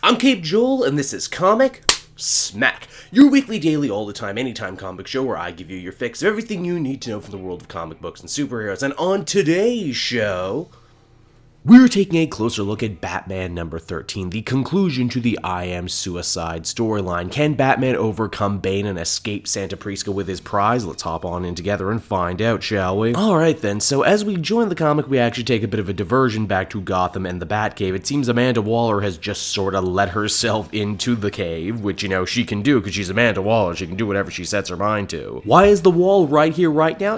I'm Cape Joel, and this is Comic Smack, your weekly, daily, all the time, anytime comic show where I give you your fix of everything you need to know from the world of comic books and superheroes. And on today's show, we're taking a closer look at Batman number 13, the conclusion to the I Am Suicide storyline. Can Batman overcome Bane and escape Santa Prisca with his prize? Let's hop on in together and find out, shall we? Alright then, so as we join the comic, we actually take a bit of a diversion back to Gotham and the Batcave. It seems Amanda Waller has just sort of let herself into the cave, which, you know, she can do because she's Amanda Waller. She can do whatever she sets her mind to. Why is the wall right here, right now?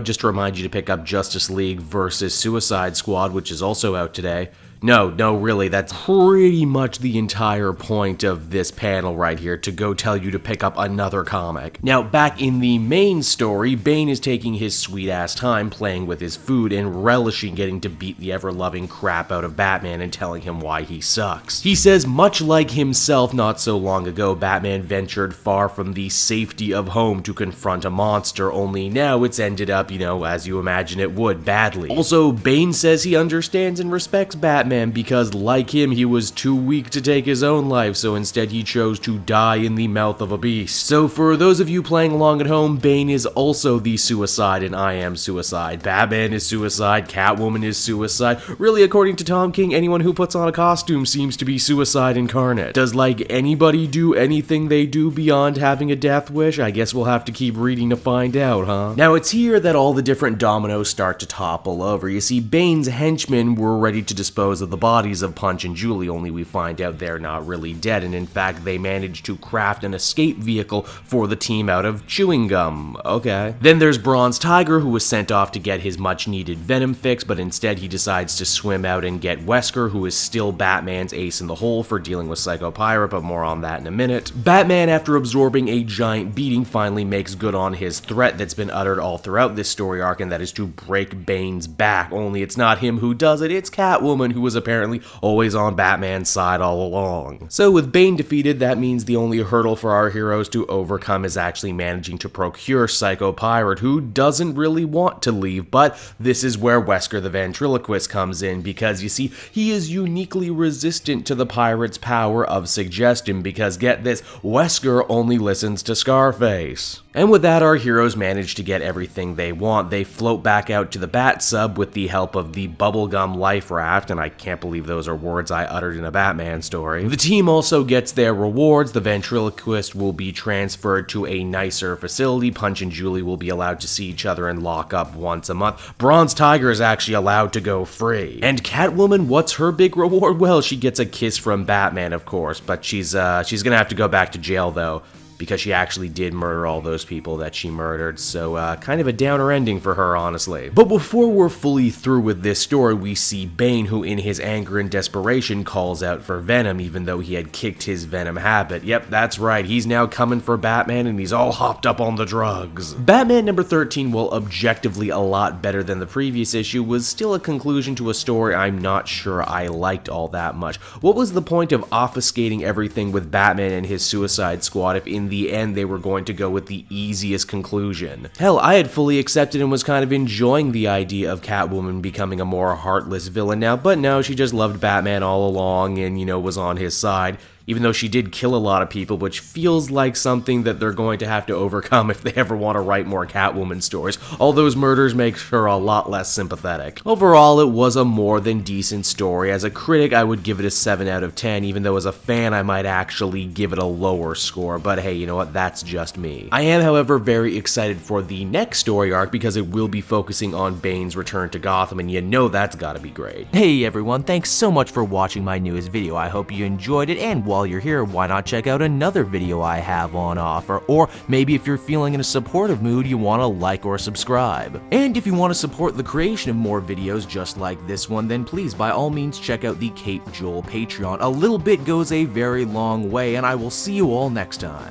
Just to remind you to pick up Justice League versus Suicide Squad, which is also out today. No, really, that's pretty much the entire point of this panel right here, to go tell you to pick up another comic. Now, back in the main story, Bane is taking his sweet-ass time playing with his food and relishing getting to beat the ever-loving crap out of Batman and telling him why he sucks. He says, much like himself not so long ago, Batman ventured far from the safety of home to confront a monster, only now it's ended up, as you imagine it would, badly. Also, Bane says he understands and respects Batman because, like him, he was too weak to take his own life, so instead he chose to die in the mouth of a beast. So for those of you playing along at home, Bane is also the Suicide in I Am Suicide. Batman is Suicide, Catwoman is Suicide. Really, according to Tom King, anyone who puts on a costume seems to be Suicide incarnate. Does, anybody do anything they do beyond having a death wish? I guess we'll have to keep reading to find out, huh? Now, it's here that all the different dominoes start to topple over. You see, Bane's henchmen were ready to dispose of the bodies of Punch and Julie, only we find out they're not really dead, and in fact they managed to craft an escape vehicle for the team out of chewing gum. Okay. Then there's Bronze Tiger, who was sent off to get his much needed Venom fix, but instead he decides to swim out and get Wesker, who is still Batman's ace in the hole for dealing with Psycho Pirate, but more on that in a minute. Batman, after absorbing a giant beating, finally makes good on his threat that's been uttered all throughout this story arc, and that is to break Bane's back, only it's not him who does it, it's Catwoman, who was apparently always on Batman's side all along. So with Bane defeated, that means the only hurdle for our heroes to overcome is actually managing to procure Psycho Pirate, who doesn't really want to leave, but this is where Wesker the Ventriloquist comes in, because you see, he is uniquely resistant to the pirate's power of suggestion, because get this, Wesker only listens to Scarface. And with that, our heroes manage to get everything they want. They float back out to the Bat Sub with the help of the Bubblegum Life Raft, and I can't believe those are words I uttered in a Batman story. The team also gets their rewards. The Ventriloquist will be transferred to a nicer facility. Punch and Julie will be allowed to see each other and lock up once a month. Bronze Tiger is actually allowed to go free. And Catwoman, what's her big reward? Well, she gets a kiss from Batman, of course, but she's gonna have to go back to jail, though, because she actually did murder all those people that she murdered, so kind of a downer ending for her, honestly. But before we're fully through with this story, we see Bane, who in his anger and desperation calls out for Venom, even though he had kicked his Venom habit. Yep, that's right, he's now coming for Batman, and he's all hopped up on the drugs. Batman number 13, while objectively a lot better than the previous issue, was still a conclusion to a story I'm not sure I liked all that much. What was the point of obfuscating everything with Batman and his Suicide Squad if in the end they were going to go with the easiest conclusion? Hell, I had fully accepted and was kind of enjoying the idea of Catwoman becoming a more heartless villain now, but no, she just loved Batman all along and, was on his side. Even though she did kill a lot of people, which feels like something that they're going to have to overcome if they ever want to write more Catwoman stories. All those murders make her a lot less sympathetic. Overall, it was a more than decent story. As a critic, I would give it a 7 out of 10, even though as a fan, I might actually give it a lower score. But hey, you know what? That's just me. I am, however, very excited for the next story arc because it will be focusing on Bane's return to Gotham, and that's gotta be great. Hey everyone, thanks so much for watching my newest video. I hope you enjoyed it, and while you're here, why not check out another video I have on offer, or maybe if you're feeling in a supportive mood, you want to like or subscribe. And if you want to support the creation of more videos just like this one, then please by all means check out the Cape Joel Patreon. A little bit goes a very long way, and I will see you all next time.